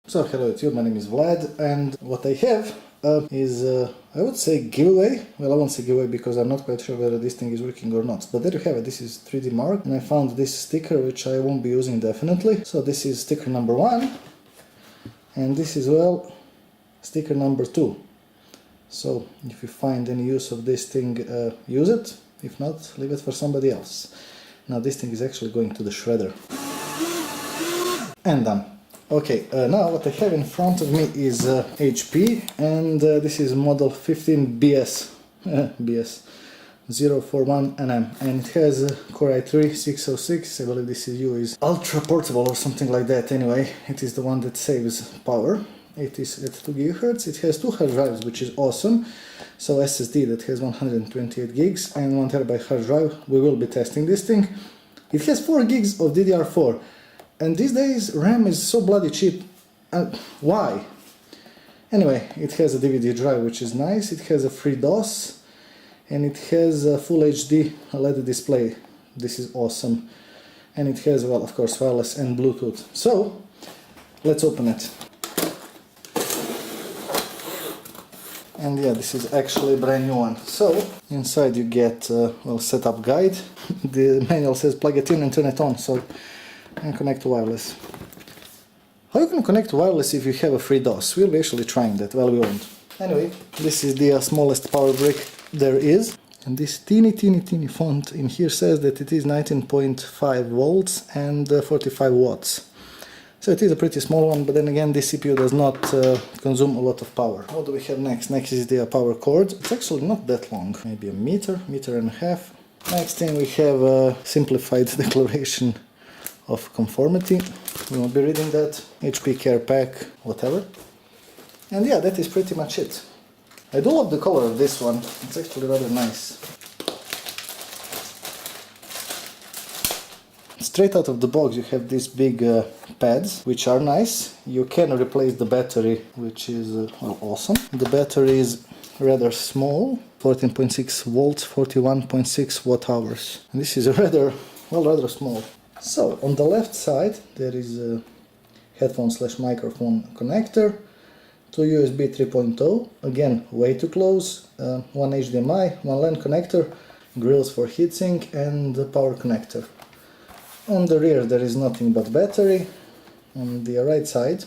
So hello YouTube, my name is Vlad, and what I have is, I would say giveaway. Well, I won't say giveaway because I'm not quite sure whether this thing is working or not. But there you have it, this is 3D Mark, and I found this sticker which I won't be using definitely. So this is sticker number 1, and this is, well, sticker number 2. So if you find any use of this thing, use it. If not, leave it for somebody else. Now this thing is actually going to the shredder. And done. Okay, now what I have in front of me is HP, and this is model 15BS, BS 041NM, and it has Core i3 606, I believe this is Ultraportable or something like that. Anyway, it is the one that saves power. It is at 2 GHz, it has 2 hard drives, which is awesome. So SSD that has 128 gigs and 1 TB hard drive. We will be testing this thing. It has 4 gigs of DDR4. And these days RAM is so bloody cheap. Why? Anyway, it has a DVD drive which is nice, it has a free DOS, and it has a FullHD LED display. This is awesome. And it has, well, of course, wireless and Bluetooth. So, let's open it. And yeah, this is actually a brand new one. So, inside you get, well, setup guide. The manual says plug it in and turn it on, so and connect to wireless. How you can connect to wireless if you have a free DOS? We'll be actually trying that. Well, we won't. Anyway, this is the smallest power brick there is. And this teeny font in here says that it is 19.5 volts and 45 watts. So it is a pretty small one, but then again this CPU does not consume a lot of power. What do we have next? Next is the power cord. It's actually not that long, maybe a meter and a half. Next thing we have a simplified declaration of conformity. We won't be reading that. HP care pack, whatever. And yeah, that is pretty much it. I do love the color of this one. It's actually rather nice. Straight out of the box you have these big pads, which are nice. You can replace the battery, which is well, awesome. The battery is rather small, 14.6 volts, 41.6 watt hours. And this is rather small. So, on the left side there is a headphone/microphone connector, 2 USB 3.0, again way too close, 1 HDMI, 1 LAN connector, grills for heatsink, and the power connector. On the rear there is nothing but battery. On the right side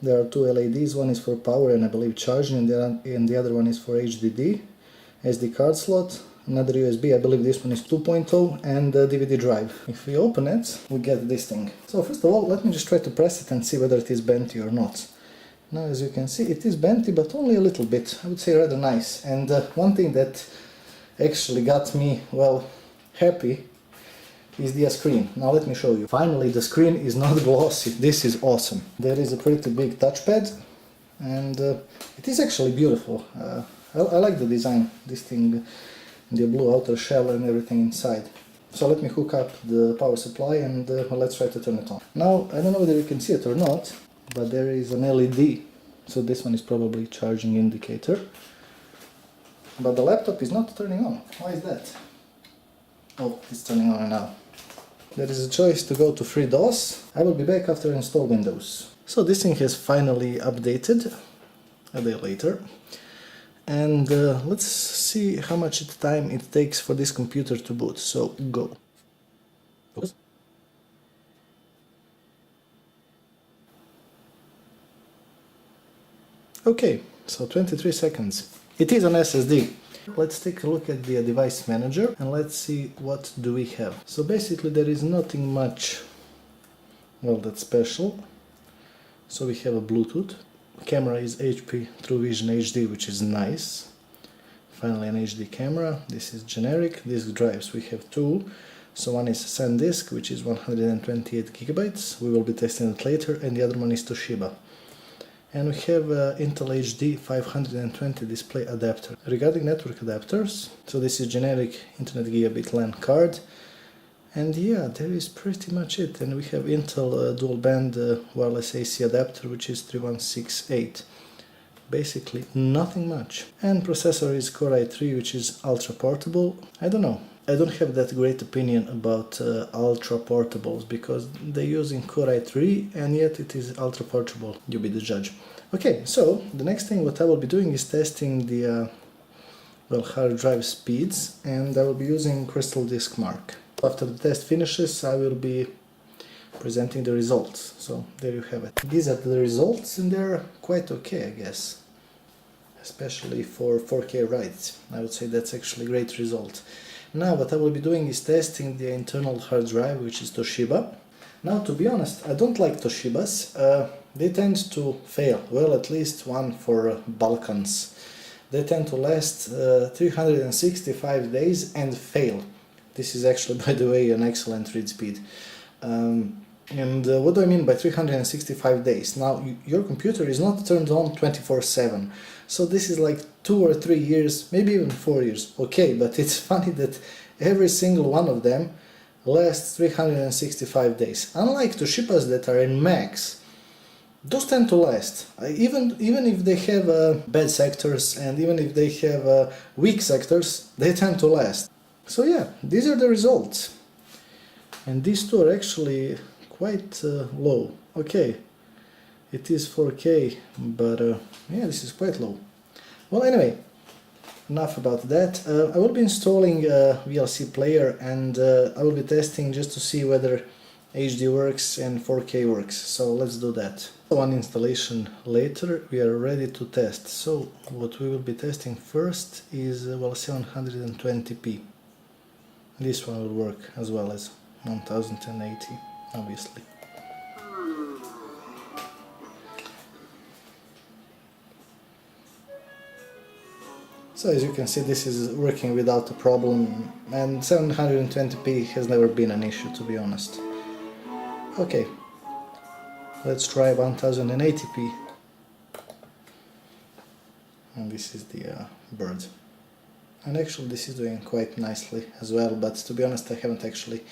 there are 2 LEDs, one is for power and I believe charging, and the other one is for HDD, SD card slot. Another USB, I believe this one is 2.0, and a DVD drive. If we open it, we get this thing. So first of all, let me just try to press it and see whether it is benty or not. Now as you can see, it is benty, but only a little bit. I would say rather nice. And one thing that actually got me, well, happy is the screen. Now let me show you. Finally, the screen is not glossy. This is awesome. There is a pretty big touchpad, and it is actually beautiful. I like the design. This thing, the blue outer shell and everything inside. So let me hook up the power supply and well, let's try to turn it on. Now, I don't know whether you can see it or not, but there is an LED. So this one is probably charging indicator. But the laptop is not turning on. Why is that? Oh, it's turning on now. There is a choice to go to free DOS. I will be back after I install Windows. So this thing has finally updated a day later. And let's see how much time it takes for this computer to boot. So, go. Focus. Okay, so 23 seconds. It is an SSD. Let's take a look at the device manager and let's see what do we have. So basically there is nothing much, well, that's special. So we have a Bluetooth. Camera is HP True Vision HD, which is nice. Finally an HD camera. This is generic. Disk drives we have 2. So one is SanDisk, which is 128 gigabytes. We will be testing it later, and the other one is Toshiba. And we have Intel HD 520 display adapter. Regarding network adapters, so this is generic Internet Gigabit LAN card. And yeah, that is pretty much it. And we have Intel dual band wireless AC adapter, which is 3168. Basically nothing much. And processor is Core i3, which is Ultraportable. I don't know. I don't have that great opinion about Ultraportables because they're using Core i3 and yet it is Ultraportable. You be the judge. Okay, so the next thing what I will be doing is testing the hard drive speeds, and I will be using Crystal Disk Mark. After the test finishes, I will be presenting the results. So there you have it. These are the results and they're quite okay, I guess. Especially for 4K writes. I would say that's actually a great result. Now what I will be doing is testing the internal hard drive, which is Toshiba. Now to be honest, I don't like Toshibas. They tend to fail. Well, at least one for Balkans. They tend to last 365 days and fail. This is actually, by the way, an excellent read speed. What do I mean by 365 days? Now, your computer is not turned on 24/7. So this is like 2 or 3 years, maybe even 4 years. Okay, but it's funny that every single one of them lasts 365 days. Unlike Toshibas that are in Macs, those tend to last. Even if they have bad sectors and even if they have weak sectors, they tend to last. So yeah, these are the results. And these two are actually quite low. Okay, it is 4K, but yeah, this is quite low. Well, anyway, enough about that. I will be installing a VLC player and I will be testing just to see whether HD works and 4K works. So let's do that. One installation later, we are ready to test. So what we will be testing first is 720p. This one will work as well as 1080, obviously. So as you can see, this is working without a problem, and 720p has never been an issue, to be honest. Okay, let's try 1080p. And this is the bird. And actually this is doing quite nicely as well, but to be honest I haven't actually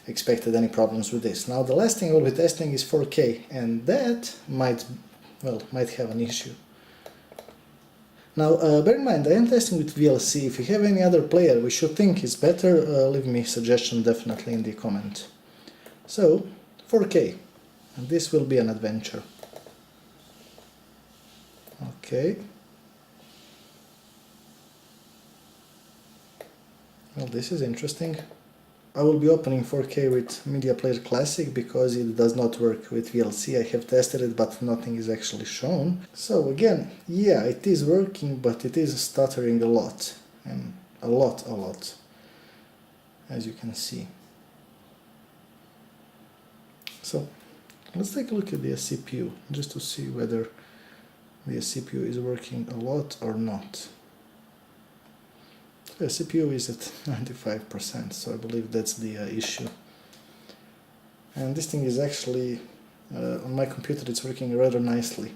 expected any problems with this. Now the last thing we'll be testing is 4K, and that might have an issue. Now bear in mind, I am testing with VLC. If you have any other player which you think is better, leave me a suggestion definitely in the comment. So 4K, and this will be an adventure. Okay. Well, this is interesting. I will be opening 4K with Media Player Classic because it does not work with VLC. I have tested it, but nothing is actually shown. So again, yeah, it is working, but it is stuttering a lot. And a lot, as you can see. So let's take a look at the CPU, just to see whether the CPU is working a lot or not. The CPU is at 95%, so I believe that's the issue. And this thing is actually, on my computer it's working rather nicely.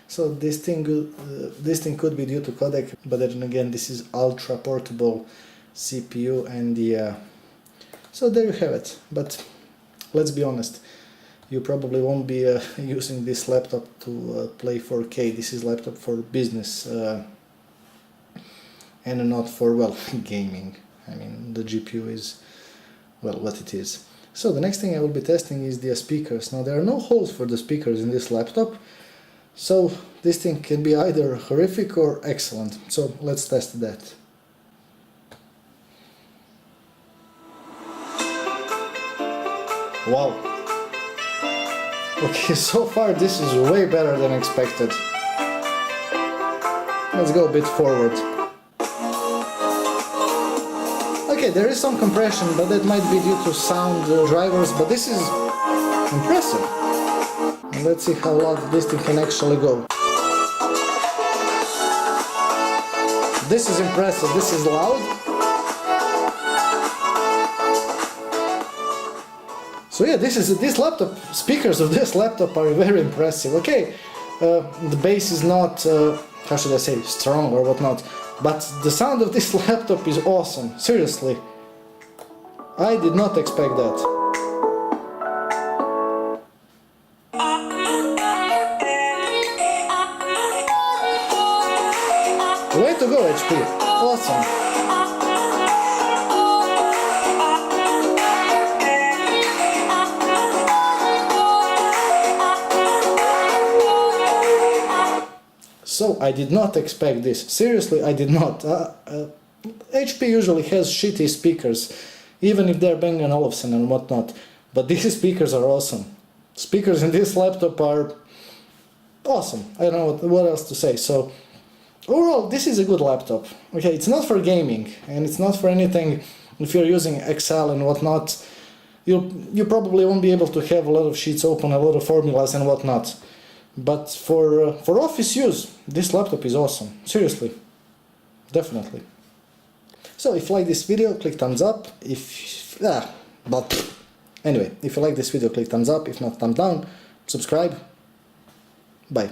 So this thing could be due to codec, but then again this is Ultraportable CPU and the... So there you have it, but let's be honest, you probably won't be using this laptop to play 4K. This is laptop for business. And not for, well, gaming. I mean, the GPU is, well, what it is. So the next thing I will be testing is the speakers. Now there are no holes for the speakers in this laptop, so this thing can be either horrific or excellent. So let's test that. Wow. Okay, so far this is way better than expected. Let's go a bit forward. Okay, there is some compression, but that might be due to sound drivers, but this is impressive. And let's see how loud this thing can actually go. This is impressive, this is loud. So yeah, this laptop, speakers of this laptop are very impressive. Okay, the bass is not, how should I say, strong or whatnot. But the sound of this laptop is awesome, seriously. I did not expect that. Way to go, HP. Awesome. So I did not expect this. Seriously, I did not. HP usually has shitty speakers, even if they're Bang & Olufsen and whatnot. But these speakers are awesome. Speakers in this laptop are awesome. I don't know what else to say. So overall, this is a good laptop. Okay, it's not for gaming, and it's not for anything. If you're using Excel and whatnot, you probably won't be able to have a lot of sheets open, a lot of formulas and whatnot. But for office use, this laptop is awesome. Seriously, definitely. So if you like this video, click thumbs up. Anyway, if you like this video, click thumbs up. If not, thumbs down. Subscribe. Bye.